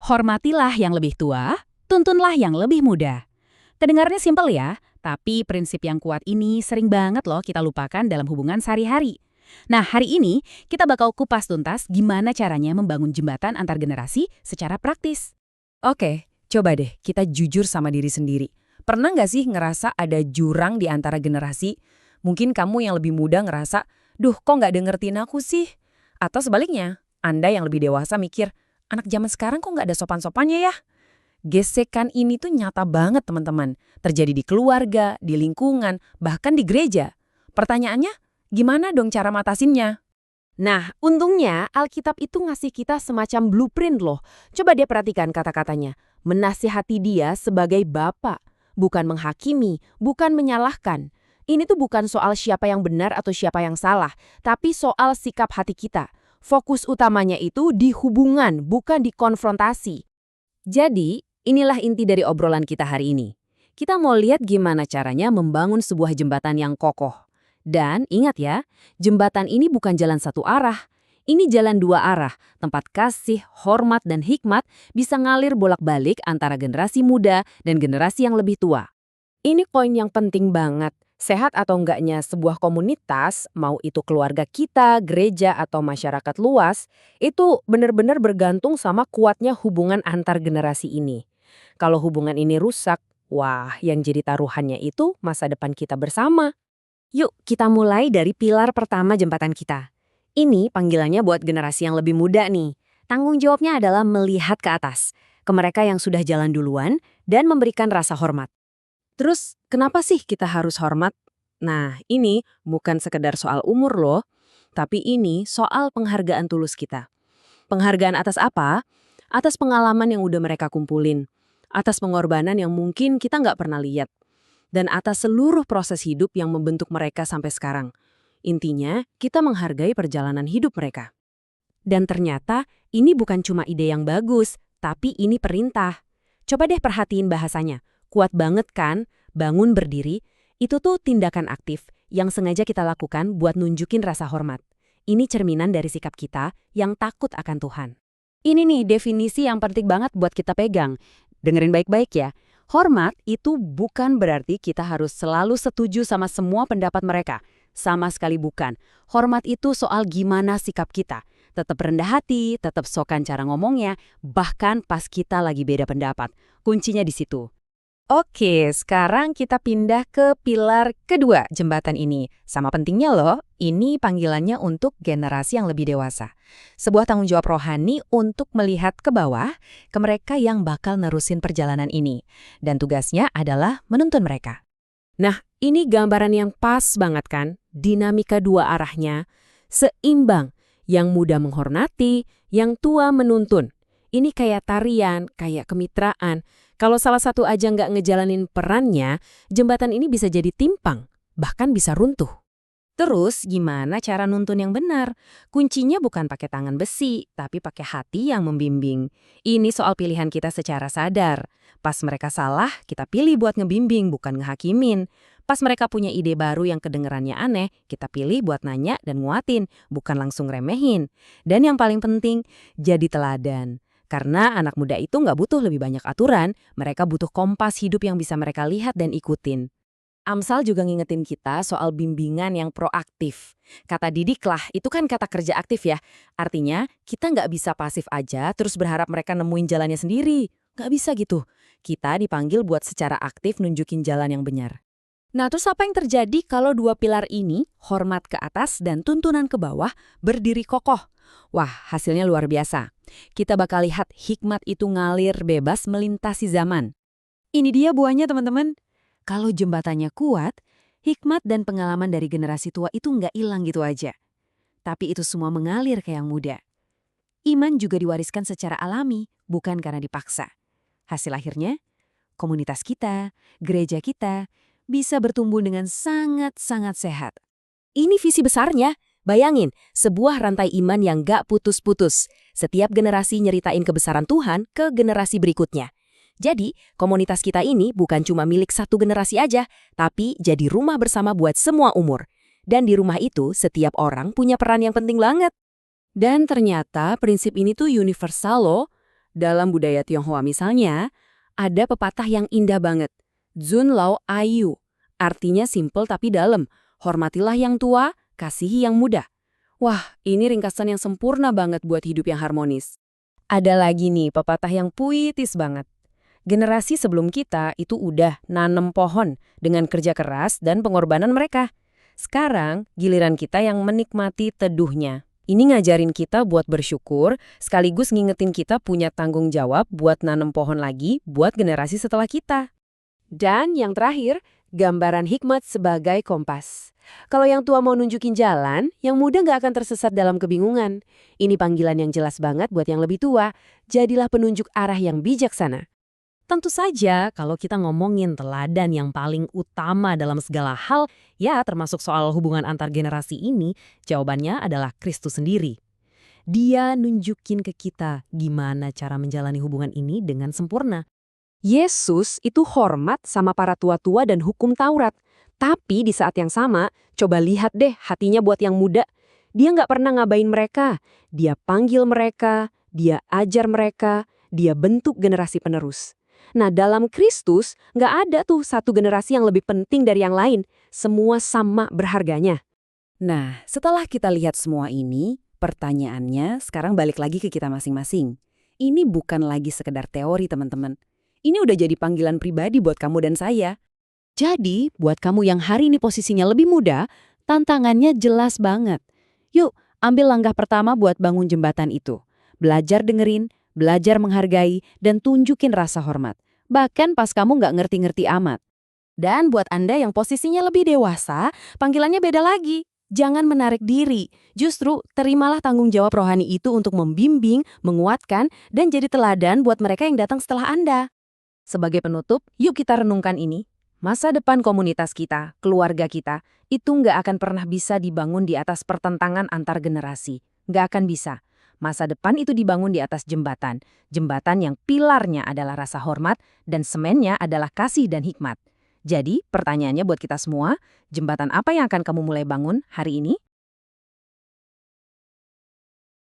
Hormatilah yang lebih tua, tuntunlah yang lebih muda. Kedengarannya simpel ya, tapi prinsip yang kuat ini sering banget loh kita lupakan dalam hubungan sehari-hari. Nah, hari ini kita bakal kupas tuntas gimana caranya membangun jembatan antar generasi secara praktis. Oke, coba deh kita jujur sama diri sendiri. Pernah nggak sih ngerasa ada jurang di antara generasi? Mungkin kamu yang lebih muda ngerasa, duh kok nggak dengerin aku sih? Atau sebaliknya, Anda yang lebih dewasa mikir, anak zaman sekarang kok nggak ada sopan-sopannya ya? Gesekan ini tuh nyata banget teman-teman. Terjadi di keluarga, di lingkungan, bahkan di gereja. Pertanyaannya, gimana dong cara matasinnya? Nah, untungnya Alkitab itu ngasih kita semacam blueprint loh. Coba dia perhatikan kata-katanya. Menasihati dia sebagai bapak, bukan menghakimi, bukan menyalahkan. Ini tuh bukan soal siapa yang benar atau siapa yang salah, tapi soal sikap hati kita. Fokus utamanya itu di hubungan, bukan di konfrontasi. Jadi, inilah inti dari obrolan kita hari ini. Kita mau lihat gimana caranya membangun sebuah jembatan yang kokoh. Dan ingat ya, jembatan ini bukan jalan satu arah. Ini jalan dua arah, tempat kasih, hormat, dan hikmat bisa ngalir bolak-balik antara generasi muda dan generasi yang lebih tua. Ini poin yang penting banget. Sehat atau enggaknya sebuah komunitas, mau itu keluarga kita, gereja, atau masyarakat luas, itu benar-benar bergantung sama kuatnya hubungan antar generasi ini. Kalau hubungan ini rusak, wah yang jadi taruhannya itu masa depan kita bersama. Yuk, kita mulai dari pilar pertama jembatan kita. Ini panggilannya buat generasi yang lebih muda nih. Tanggung jawabnya adalah melihat ke atas, ke mereka yang sudah jalan duluan, dan memberikan rasa hormat. Terus, kenapa sih kita harus hormat? Nah, ini bukan sekedar soal umur loh, tapi ini soal penghargaan tulus kita. Penghargaan atas apa? Atas pengalaman yang udah mereka kumpulin, atas pengorbanan yang mungkin kita nggak pernah lihat, dan atas seluruh proses hidup yang membentuk mereka sampai sekarang. Intinya, kita menghargai perjalanan hidup mereka. Dan ternyata, ini bukan cuma ide yang bagus, tapi ini perintah. Coba deh perhatiin bahasanya. Kuat banget kan? Bangun berdiri, itu tuh tindakan aktif yang sengaja kita lakukan buat nunjukin rasa hormat. Ini cerminan dari sikap kita yang takut akan Tuhan. Ini nih definisi yang penting banget buat kita pegang. Dengerin baik-baik ya. Hormat itu bukan berarti kita harus selalu setuju sama semua pendapat mereka. Sama sekali bukan. Hormat itu soal gimana sikap kita. Tetap rendah hati, tetap sokan cara ngomongnya, bahkan pas kita lagi beda pendapat. Kuncinya di situ. Oke, sekarang kita pindah ke pilar kedua jembatan ini. Sama pentingnya loh, ini panggilannya untuk generasi yang lebih dewasa. Sebuah tanggung jawab rohani untuk melihat ke bawah, ke mereka yang bakal nerusin perjalanan ini. Dan tugasnya adalah menuntun mereka. Nah, ini gambaran yang pas banget kan? Dinamika dua arahnya, seimbang. Yang muda menghormati, yang tua menuntun. Ini kayak tarian, kayak kemitraan. Kalau salah satu aja nggak ngejalanin perannya, jembatan ini bisa jadi timpang, bahkan bisa runtuh. Terus gimana cara nuntun yang benar? Kuncinya bukan pakai tangan besi, tapi pakai hati yang membimbing. Ini soal pilihan kita secara sadar. Pas mereka salah, kita pilih buat ngebimbing, bukan ngehakimin. Pas mereka punya ide baru yang kedengerannya aneh, kita pilih buat nanya dan nguatin, bukan langsung remehin. Dan yang paling penting, jadi teladan. Karena anak muda itu nggak butuh lebih banyak aturan, mereka butuh kompas hidup yang bisa mereka lihat dan ikutin. Amsal juga ngingetin kita soal bimbingan yang proaktif. Kata didiklah, itu kan kata kerja aktif ya. Artinya, kita nggak bisa pasif aja terus berharap mereka nemuin jalannya sendiri. Nggak bisa gitu. Kita dipanggil buat secara aktif nunjukin jalan yang benar. Nah, terus apa yang terjadi kalau dua pilar ini, hormat ke atas dan tuntunan ke bawah, berdiri kokoh? Wah, hasilnya luar biasa. Kita bakal lihat hikmat itu ngalir bebas melintasi zaman. Ini dia buahnya teman-teman. Kalau jembatannya kuat, hikmat dan pengalaman dari generasi tua itu nggak hilang gitu aja. Tapi itu semua mengalir ke yang muda. Iman juga diwariskan secara alami, bukan karena dipaksa. Hasil akhirnya, komunitas kita, gereja kita, bisa bertumbuh dengan sangat-sangat sehat. Ini visi besarnya. Bayangin, sebuah rantai iman yang gak putus-putus. Setiap generasi nyeritain kebesaran Tuhan ke generasi berikutnya. Jadi, komunitas kita ini bukan cuma milik satu generasi aja, tapi jadi rumah bersama buat semua umur. Dan di rumah itu, setiap orang punya peran yang penting banget. Dan ternyata prinsip ini tuh universal loh. Dalam budaya Tionghoa misalnya, ada pepatah yang indah banget. Zun Lao Ayu. Artinya simpel tapi dalam. Hormatilah yang tua, kasihi yang muda. Wah, ini ringkasan yang sempurna banget buat hidup yang harmonis. Ada lagi nih pepatah yang puitis banget. Generasi sebelum kita itu udah nanam pohon dengan kerja keras dan pengorbanan mereka. Sekarang giliran kita yang menikmati teduhnya. Ini ngajarin kita buat bersyukur, sekaligus ngingetin kita punya tanggung jawab buat nanam pohon lagi buat generasi setelah kita. Dan yang terakhir, gambaran hikmat sebagai kompas. Kalau yang tua mau nunjukin jalan, yang muda nggak akan tersesat dalam kebingungan. Ini panggilan yang jelas banget buat yang lebih tua. Jadilah penunjuk arah yang bijaksana. Tentu saja kalau kita ngomongin teladan yang paling utama dalam segala hal, ya termasuk soal hubungan antar generasi ini, jawabannya adalah Kristus sendiri. Dia nunjukin ke kita gimana cara menjalani hubungan ini dengan sempurna. Yesus itu hormat sama para tua-tua dan hukum Taurat. Tapi di saat yang sama, coba lihat deh hatinya buat yang muda. Dia nggak pernah ngabain mereka. Dia panggil mereka, dia ajar mereka, dia bentuk generasi penerus. Nah, dalam Kristus, nggak ada tuh satu generasi yang lebih penting dari yang lain. Semua sama berharganya. Nah, setelah kita lihat semua ini, pertanyaannya sekarang balik lagi ke kita masing-masing. Ini bukan lagi sekedar teori, teman-teman. Ini udah jadi panggilan pribadi buat kamu dan saya. Jadi, buat kamu yang hari ini posisinya lebih muda, tantangannya jelas banget. Yuk, ambil langkah pertama buat bangun jembatan itu. Belajar dengerin, belajar menghargai, dan tunjukin rasa hormat. Bahkan pas kamu nggak ngerti-ngerti amat. Dan buat Anda yang posisinya lebih dewasa, panggilannya beda lagi. Jangan menarik diri. Justru terimalah tanggung jawab rohani itu untuk membimbing, menguatkan, dan jadi teladan buat mereka yang datang setelah Anda. Sebagai penutup, yuk kita renungkan ini. Masa depan komunitas kita, keluarga kita, itu nggak akan pernah bisa dibangun di atas pertentangan antar generasi. Nggak akan bisa. Masa depan itu dibangun di atas jembatan. Jembatan yang pilarnya adalah rasa hormat dan semennya adalah kasih dan hikmat. Jadi, pertanyaannya buat kita semua, jembatan apa yang akan kamu mulai bangun hari ini?